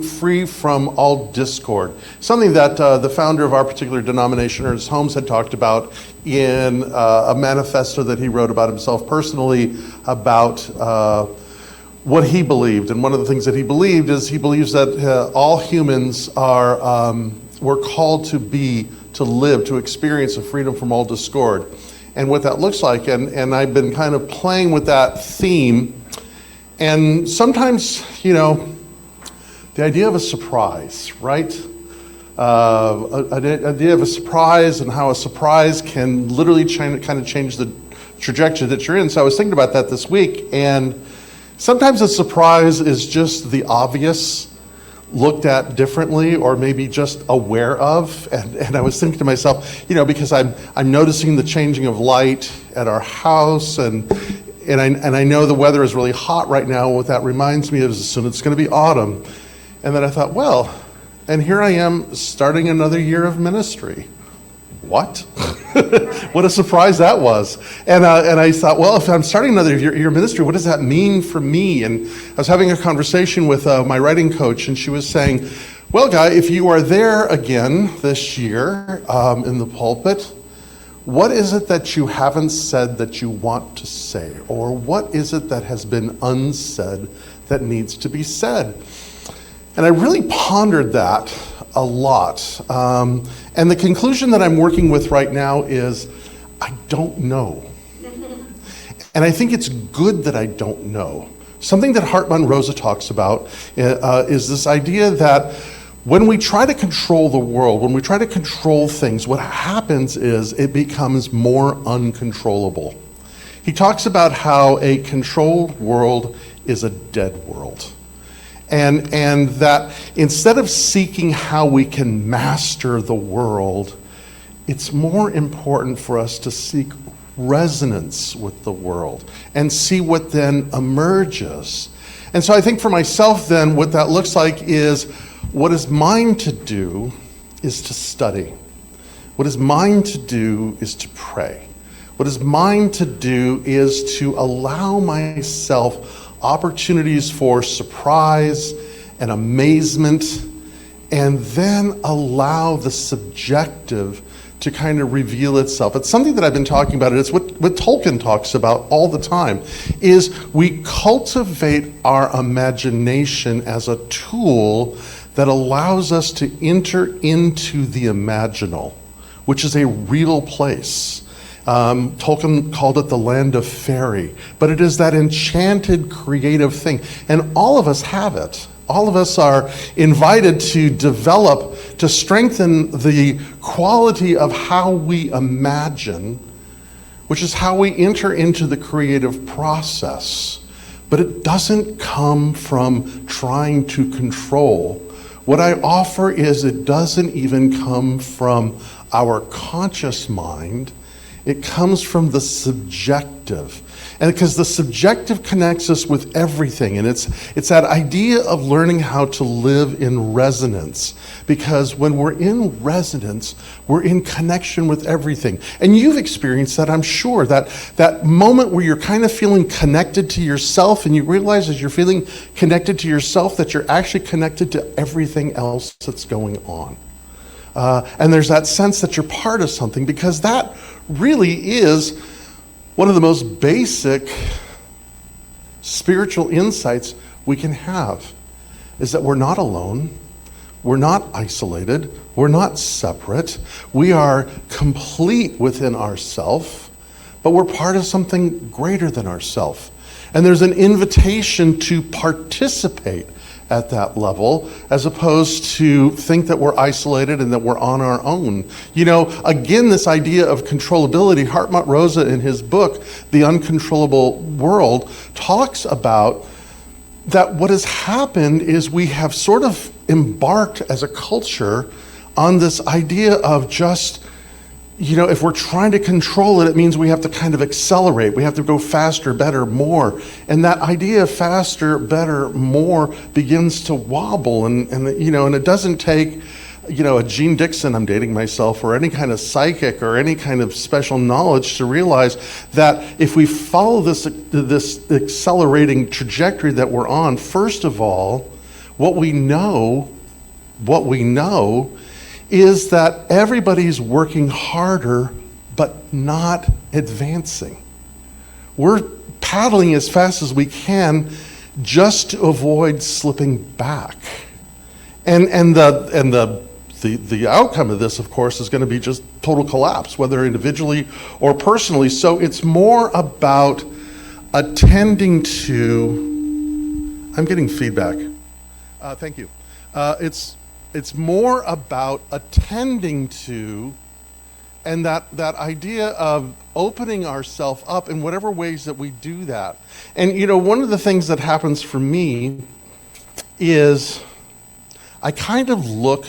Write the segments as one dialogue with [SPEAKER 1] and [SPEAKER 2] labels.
[SPEAKER 1] free from all discord. Something that the founder of our particular denomination, Ernest Holmes, had talked about in a manifesto that he wrote about himself personally about what he believed. And one of the things that he believed is he believes that all humans are we're called to live, to experience a freedom from all discord. And what that looks like, and I've been kind of playing with that theme. And sometimes, the idea of a surprise, right? An idea of a surprise and how a surprise can literally kind of change the trajectory that you're in. So I was thinking about that this week, and sometimes a surprise is just the obvious looked at differently or maybe just aware of. And I was thinking to myself, because I'm noticing the changing of light at our house, and I know the weather is really hot right now. What that reminds me of is soon it's going to be autumn. And then I thought, well, and here I am starting another year of ministry. What? What a surprise that was. And I thought, well, if I'm starting another year of ministry, what does that mean for me? And I was having a conversation with my writing coach, and she was saying, well, Guy, if you are there again this year in the pulpit, what is it that you haven't said that you want to say? Or what is it that has been unsaid that needs to be said? And I really pondered that a lot. And the conclusion that I'm working with right now is, I don't know. And I think it's good that I don't know. Something that Hartman Rosa talks about is this idea that when we try to control the world, when we try to control things, what happens is it becomes more uncontrollable. He talks about how a controlled world is a dead world. And that instead of seeking how we can master the world, it's more important for us to seek resonance with the world and see what then emerges. And so I think for myself then, what that looks like is, what is mine to do is to study. What is mine to do is to pray. What is mine to do is to allow myself opportunities for surprise and amazement, and then allow the subjective to kind of reveal itself. It's something that I've been talking about. It's what Tolkien talks about all the time, is we cultivate our imagination as a tool that allows us to enter into the imaginal, which is a real place. Tolkien called it the land of fairy, but it is that enchanted creative thing. And all of us have it. All of us are invited to develop, to strengthen the quality of how we imagine, which is how we enter into the creative process. But it doesn't come from trying to control. What I offer is it doesn't even come from our conscious mind. It comes from the subjective. And because the subjective connects us with everything. And it's that idea of learning how to live in resonance. Because when we're in resonance, we're in connection with everything. And you've experienced that, I'm sure. That moment where you're kind of feeling connected to yourself, and you realize as you're feeling connected to yourself that you're actually connected to everything else that's going on. And there's that sense that you're part of something, because that really is one of the most basic spiritual insights we can have, is that we're not alone, we're not isolated, we're not separate, we are complete within ourself, but we're part of something greater than ourself. And there's an invitation to participate at that level, as opposed to think that we're isolated and that we're on our own. Again, this idea of controllability, Hartman Rosa in his book, The Uncontrollable World, talks about that what has happened is we have sort of embarked as a culture on this idea of just, if we're trying to control it, it means we have to kind of accelerate. We have to go faster, better, more. And that idea of faster, better, more begins to wobble. And it doesn't take, a Gene Dixon, I'm dating myself, or any kind of psychic or any kind of special knowledge to realize that if we follow this accelerating trajectory that we're on, first of all, What we know is that everybody's working harder but not advancing. We're paddling as fast as we can just to avoid slipping back. And the outcome of this, of course, is going to be just total collapse, whether individually or personally. So it's more about attending to, I'm getting feedback. Thank you. It's more about attending to, and that idea of opening ourselves up in whatever ways that we do that. And one of the things that happens for me is I kind of look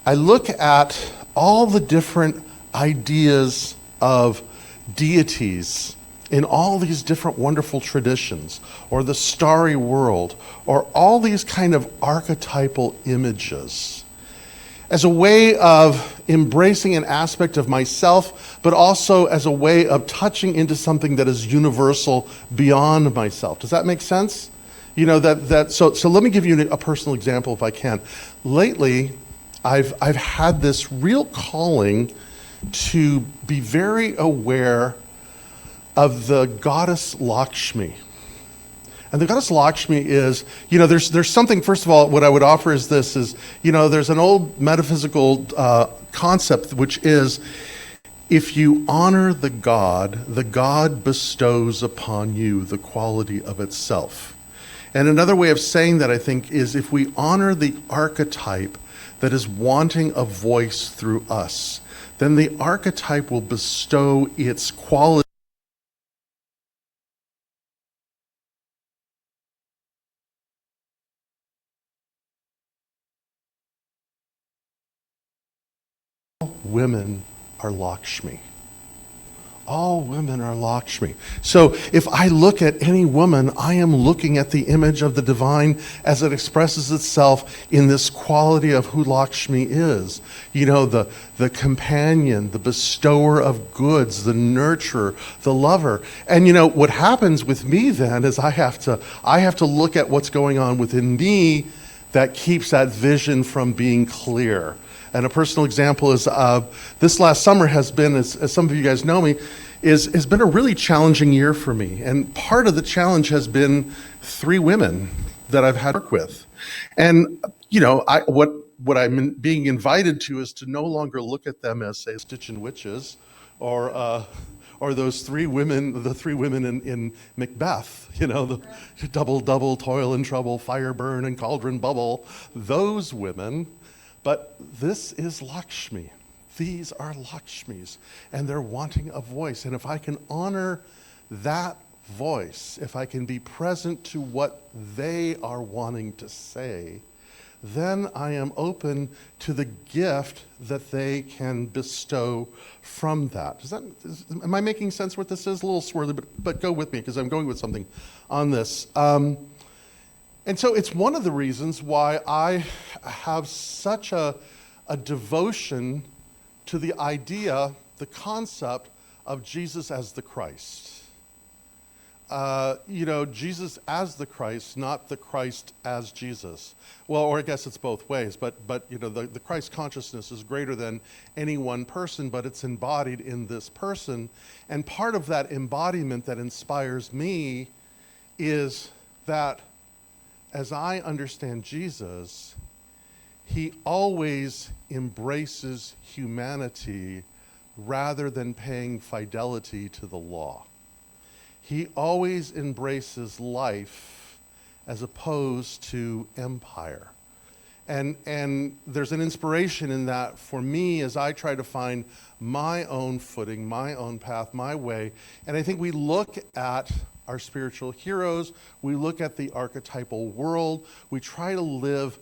[SPEAKER 1] at all the different ideas of deities in all these different wonderful traditions, or the starry world, or all these kind of archetypal images, as a way of embracing an aspect of myself, but also as a way of touching into something that is universal beyond myself. Does that make sense? So let me give you a personal example if I can. Lately, I've had this real calling to be very aware of the goddess Lakshmi. And the goddess Lakshmi is, there's something, first of all, what I would offer is this, there's an old metaphysical concept, which is, if you honor the God bestows upon you the quality of itself. And another way of saying that, I think, is if we honor the archetype that is wanting a voice through us, then the archetype will bestow its quality women are Lakshmi. All women are Lakshmi. So if I look at any woman, I am looking at the image of the divine as it expresses itself in this quality of who Lakshmi is. The companion, the bestower of goods, the nurturer, the lover. And what happens with me then is I have to look at what's going on within me that keeps that vision from being clear. And a personal example is this last summer has been, as some of you guys know me, has been a really challenging year for me. And part of the challenge has been 3 women that I've had to work with. And, what I'm being invited to is to no longer look at them as, say, Stitch and Witches, or those 3 women, the 3 women in Macbeth, the double, toil and trouble, fire burn and cauldron bubble, those women. But this is Lakshmi. These are Lakshmis, and they're wanting a voice. And if I can honor that voice, if I can be present to what they are wanting to say, then I am open to the gift that they can bestow from that. Am I making sense what this is? A little swirly, but go with me, because I'm going with something on this. And so it's one of the reasons why I have such a devotion to the idea, the concept of Jesus as the Christ. Jesus as the Christ, not the Christ as Jesus. Well, or I guess it's both ways, but the Christ consciousness is greater than any one person, but it's embodied in this person. And part of that embodiment that inspires me is that as I understand Jesus, he always embraces humanity rather than paying fidelity to the law. He always embraces life as opposed to empire. And there's an inspiration in that for me as I try to find my own footing, my own path, my way. And I think we look at our spiritual heroes, we look at the archetypal world, we try to live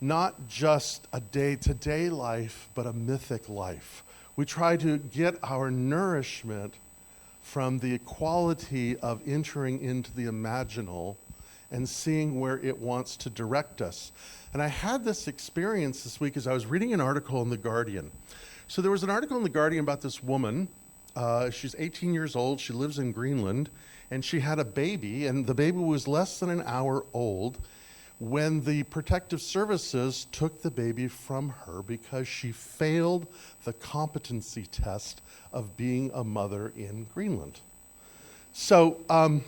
[SPEAKER 1] not just a day-to-day life, but a mythic life. We try to get our nourishment from the quality of entering into the imaginal and seeing where it wants to direct us. And I had this experience this week as I was reading an article in The Guardian. So there was an article in The Guardian about this woman. She's 18 years old. She lives in Greenland. And she had a baby, and the baby was less than an hour old when the protective services took the baby from her because she failed the competency test of being a mother in Greenland. So, kind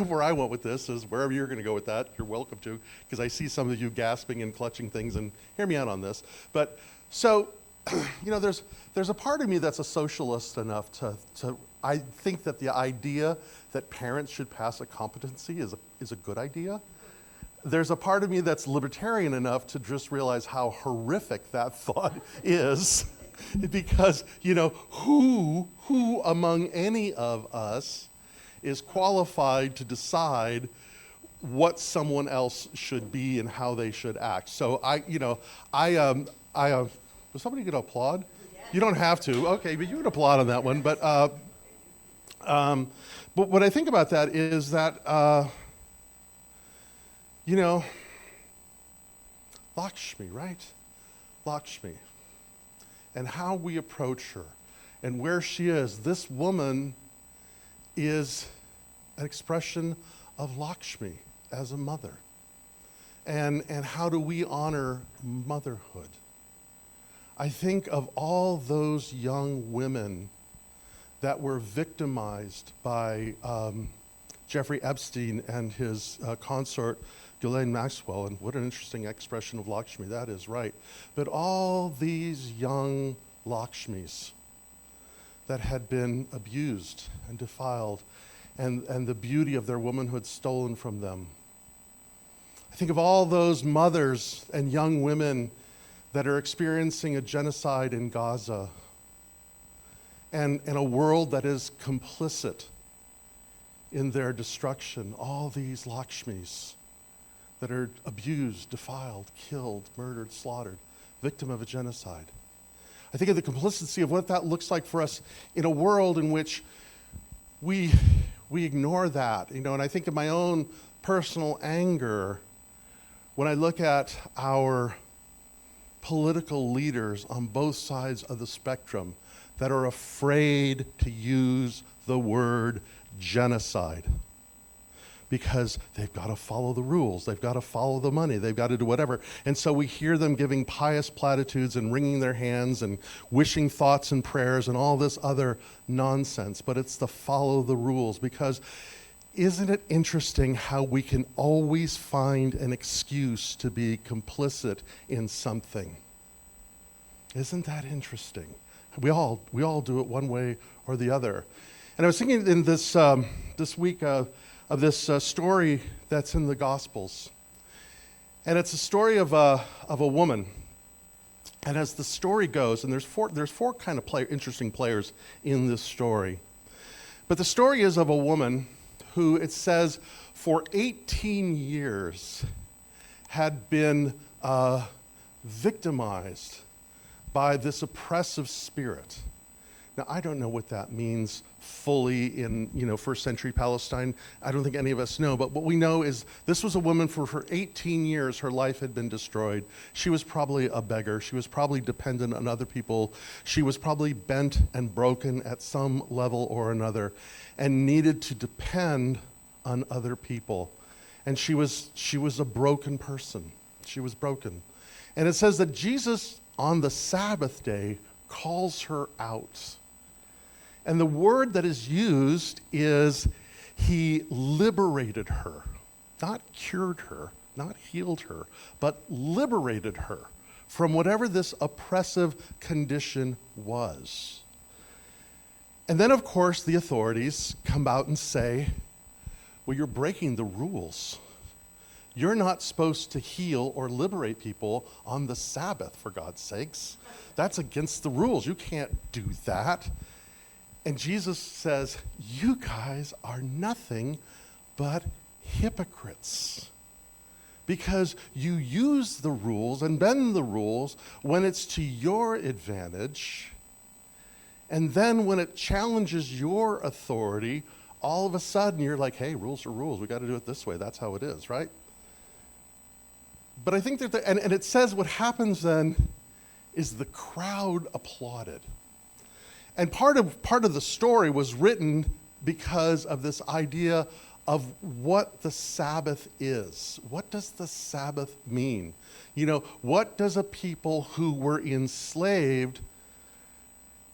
[SPEAKER 1] of where I went with this is wherever you're going to go with that, you're welcome to, because I see some of you gasping and clutching things, and hear me out on this. But so, there's a part of me that's a socialist enough to I think that the idea that parents should pass a competency is a good idea. There's a part of me that's libertarian enough to just realize how horrific that thought is, because who among any of us is qualified to decide what someone else should be and how they should act. So was somebody going to applaud? You don't have to. Okay, but you would applaud on that one. But what I think about that is that, Lakshmi, right? Lakshmi. And how we approach her and where she is. This woman is an expression of Lakshmi as a mother. And how do we honor motherhood? I think of all those young women that were victimized by Jeffrey Epstein and his consort, Ghislaine Maxwell, and what an interesting expression of Lakshmi that is, right? But all these young Lakshmis that had been abused and defiled, and the beauty of their womanhood stolen from them. I think of all those mothers and young women that are experiencing a genocide in Gaza, and in a world that is complicit in their destruction. All these Lakshmis that are abused, defiled, killed, murdered, slaughtered, victim of a genocide. I think of the complicity of what that looks like for us in a world in which we ignore that, and I think of my own personal anger when I look at our political leaders on both sides of the spectrum that are afraid to use the word genocide because they've got to follow the rules, they've got to follow the money, they've got to do whatever. And so we hear them giving pious platitudes and wringing their hands and wishing thoughts and prayers and all this other nonsense, but it's the follow the rules, because isn't it interesting how we can always find an excuse to be complicit in something? Isn't that interesting? We all do it one way or the other. And I was thinking in this week of this story that's in the Gospels, and it's a story of a woman. And as the story goes, and there's four kind of interesting players in this story, but the story is of a woman who, it says, for 18 years had been victimized by this oppressive spirit. Now, I don't know what that means fully in first century Palestine. I don't think any of us know, but what we know is this was a woman for 18 years, her life had been destroyed. She was probably a beggar. She was probably dependent on other people. She was probably bent and broken at some level or another and needed to depend on other people. And she was a broken person. She was broken. And it says that Jesus on the Sabbath day calls her out. And the word that is used is he liberated her, not cured her, not healed her, but liberated her from whatever this oppressive condition was. And then, of course, the authorities come out and say, well, you're breaking the rules. You're not supposed to heal or liberate people on the Sabbath, for God's sakes. That's against the rules. You can't do that. And Jesus says, you guys are nothing but hypocrites, because you use the rules and bend the rules when it's to your advantage, and then when it challenges your authority, all of a sudden you're like, hey, rules are rules. We got to do it this way. That's how it is, right? But I think that, and it says what happens then is the crowd applauded. And part of the story was written because of this idea of what the Sabbath is. What does the Sabbath mean? What does a people who were enslaved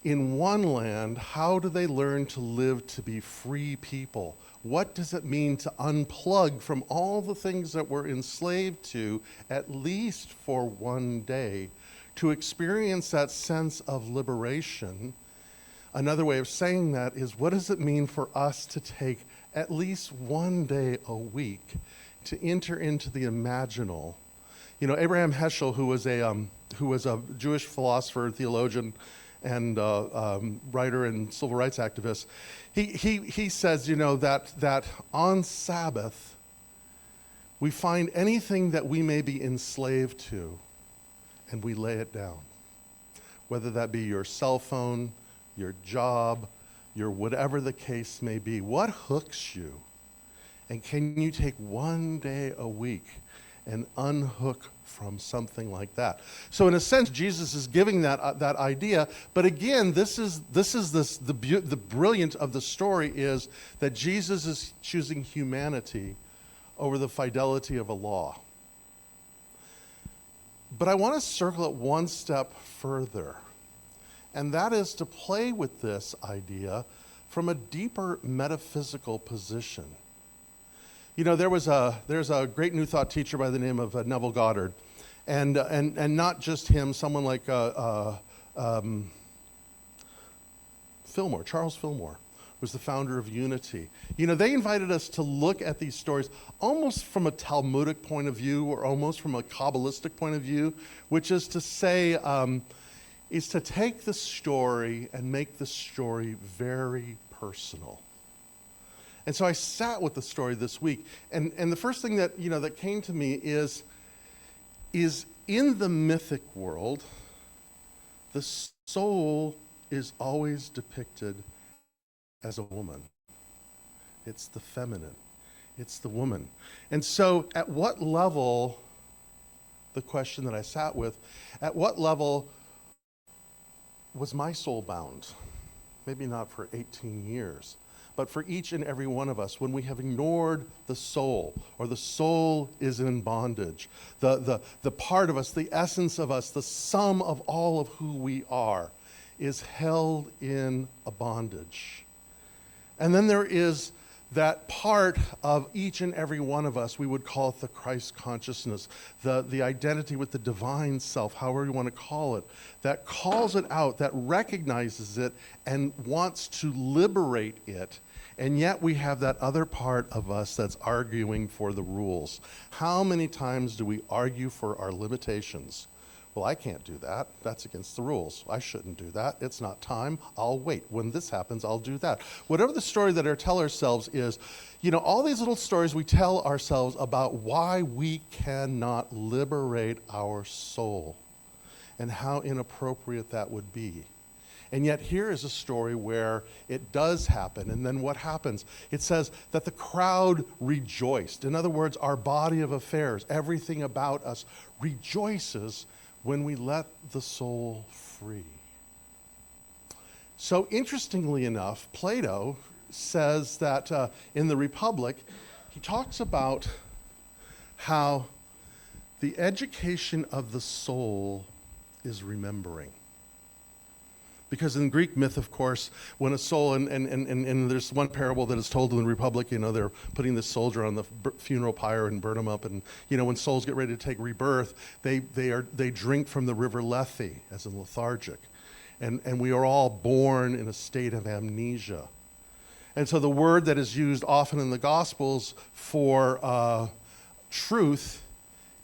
[SPEAKER 1] in one land, how do they learn to live to be free people? What does it mean to unplug from all the things that we're enslaved to, at least for one day, to experience that sense of liberation? Another way of saying that is, what does it mean for us to take at least one day a week to enter into the imaginal? Abraham Heschel, who was a Jewish philosopher, theologian, and writer and civil rights activist, he says, that on Sabbath we find anything that we may be enslaved to, and we lay it down. Whether that be your cell phone, your job, your whatever the case may be. What hooks you? And can you take one day a week and unhook from something like that? So in a sense, Jesus is giving that idea. But again, the brilliant of the story is that Jesus is choosing humanity over the fidelity of a law. But I want to circle it one step further, and that is to play with this idea from a deeper metaphysical position. There's a great New Thought teacher by the name of Neville Goddard, and not just him, someone like Charles Fillmore was the founder of Unity. They invited us to look at these stories almost from a Talmudic point of view, or almost from a Kabbalistic point of view, which is to say, is to take the story and make the story very personal. And so I sat with the story this week, and the first thing that that came to me is in the mythic world, the soul is always depicted as a woman. It's the feminine. It's the woman. And so at what level, the question that I sat with, at what level was my soul bound? Maybe not for 18 years, but for each and every one of us, when we have ignored the soul, or the soul is in bondage, the part of us, the essence of us, the sum of all of who we are, is held in a bondage. And then there is that part of each and every one of us, we would call it the Christ consciousness, the identity with the divine self, however you want to call it, that calls it out, that recognizes it and wants to liberate it. And yet we have that other part of us that's arguing for the rules. How many times do we argue for our limitations? Well, I can't do that. That's against the rules. I shouldn't do that. It's not time. I'll wait. When this happens, I'll do that. Whatever the story that we tell ourselves is, all these little stories we tell ourselves about why we cannot liberate our soul and how inappropriate that would be. And yet here is a story where it does happen. And then what happens? It says that the crowd rejoiced. In other words, our body of affairs, everything about us rejoices when we let the soul free. So interestingly enough, Plato says that in the Republic, he talks about how the education of the soul is remembering. Because in Greek myth, of course, when a soul, and there's one parable that is told in the Republic, they're putting this soldier on the funeral pyre and burn him up. And, when souls get ready to take rebirth, they drink from the river Lethe, as in lethargic. And we are all born in a state of amnesia. And so the word that is used often in the Gospels for truth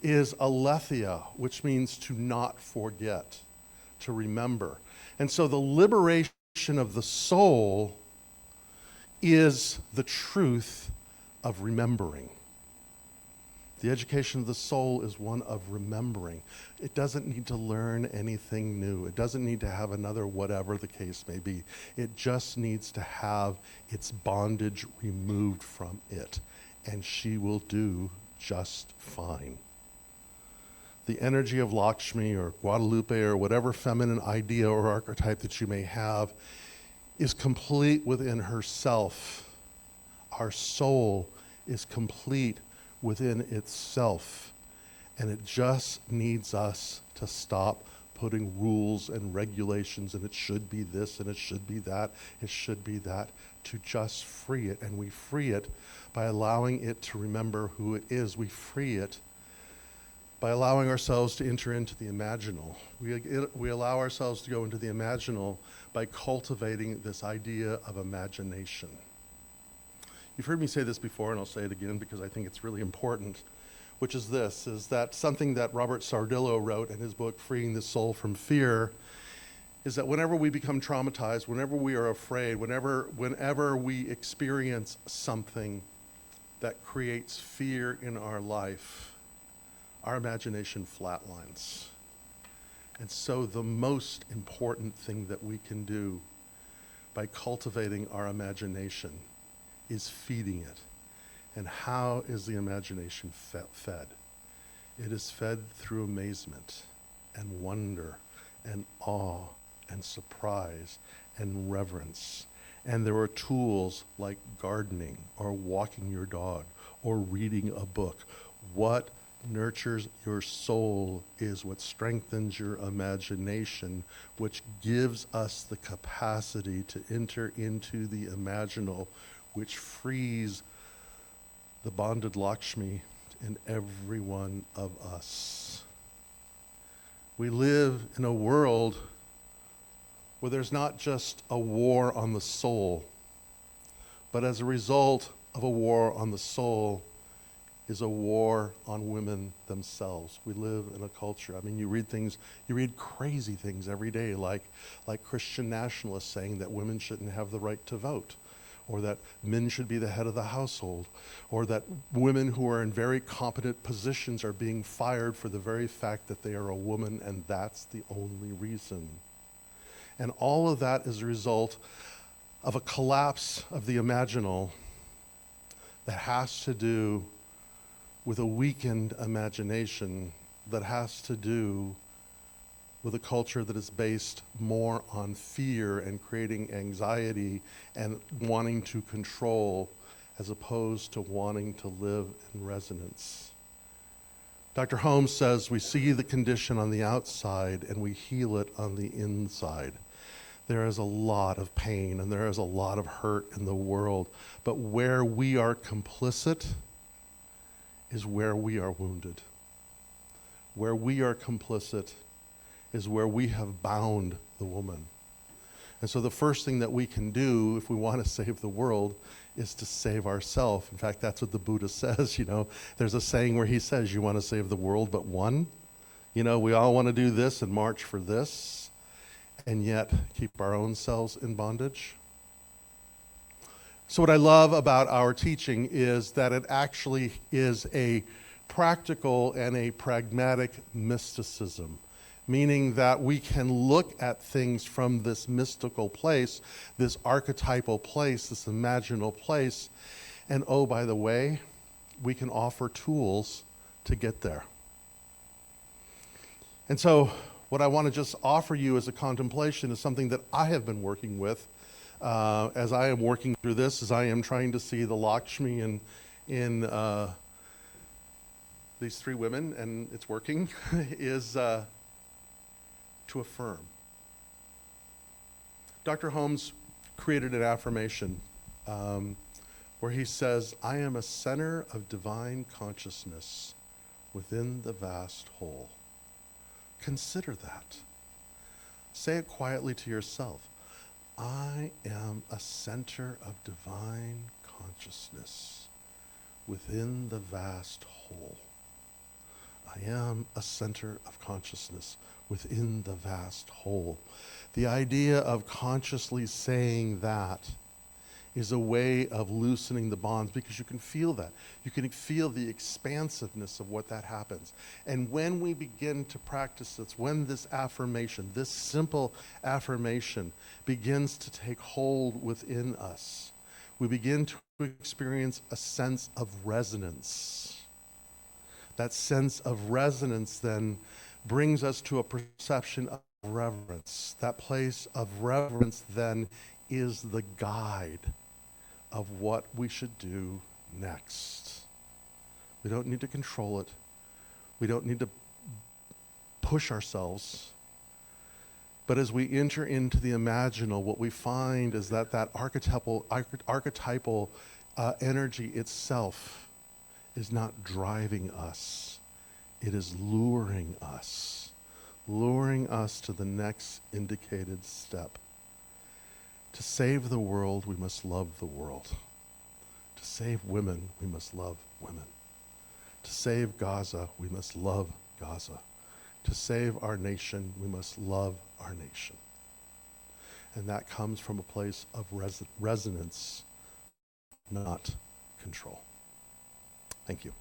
[SPEAKER 1] is aletheia, which means to not forget, to remember. And so the liberation of the soul is the truth of remembering. The education of the soul is one of remembering. It doesn't need to learn anything new. It doesn't need to have another whatever the case may be. It just needs to have its bondage removed from it, and she will do just fine. The energy of Lakshmi or Guadalupe or whatever feminine idea or archetype that you may have is complete within herself. Our soul is complete within itself, and it just needs us to stop putting rules and regulations, and it should be this, and it should be that, it should be that, to just free it. And we free it by allowing it to remember who it is. We free it by allowing ourselves to enter into the imaginal. We allow ourselves to go into the imaginal by cultivating this idea of imagination. You've heard me say this before, and I'll say it again because I think it's really important, which is this, is that something that Robert Sardillo wrote in his book, Freeing the Soul from Fear, is that whenever we become traumatized, whenever we are afraid, whenever we experience something that creates fear in our life, our imagination flatlines. And so the most important thing that we can do by cultivating our imagination is feeding it. And how is the imagination fed? It is fed through amazement and wonder and awe and surprise and reverence. And there are tools like gardening or walking your dog or reading a book. What nurtures your soul is what strengthens your imagination, which gives us the capacity to enter into the imaginal, which frees the bonded Lakshmi in every one of us. We live in a world where there's not just a war on the soul, but as a result of a war on the soul is a war on women themselves. We live in a culture. I mean, you read crazy things every day, like Christian nationalists saying that women shouldn't have the right to vote, or that men should be the head of the household, or that women who are in very competent positions are being fired for the very fact that they are a woman, and that's the only reason. And all of that is a result of a collapse of the imaginal that has to do with a weakened imagination, that has to do with a culture that is based more on fear and creating anxiety and wanting to control as opposed to wanting to live in resonance. Dr. Holmes says we see the condition on the outside and we heal it on the inside. There is a lot of pain and there is a lot of hurt in the world, but where we are complicit is where we are wounded. Where we are complicit is where we have bound the woman. And so the first thing that we can do if we want to save the world is to save ourselves. In fact, that's what the Buddha says, There's a saying where he says, you want to save the world but one? We all want to do this and march for this, and yet keep our own selves in bondage. So what I love about our teaching is that it actually is a practical and a pragmatic mysticism, meaning that we can look at things from this mystical place, this archetypal place, this imaginal place, and oh, by the way, we can offer tools to get there. And so what I want to just offer you as a contemplation is something that I have been working with as I am working through this, as I am trying to see the Lakshmi in these three women, and it's working, is to affirm. Dr. Holmes created an affirmation where he says, I am a center of divine consciousness within the vast whole. Consider that. Say it quietly to yourself. I am a center of divine consciousness within the vast whole. I am a center of consciousness within the vast whole. The idea of consciously saying that is a way of loosening the bonds, because you can feel that. You can feel the expansiveness of what that happens. And when we begin to practice this, when this affirmation, this simple affirmation begins to take hold within us, we begin to experience a sense of resonance. That sense of resonance then brings us to a perception of reverence. That place of reverence then is the guide of what we should do next? We don't need to control it. We don't need to push ourselves. But as we enter into the imaginal, what we find is that archetypal energy itself is not driving us. It is luring us to the next indicated step. To save the world, we must love the world. To save women, we must love women. To save Gaza, we must love Gaza. To save our nation, we must love our nation. And that comes from a place of resonance, not control. Thank you.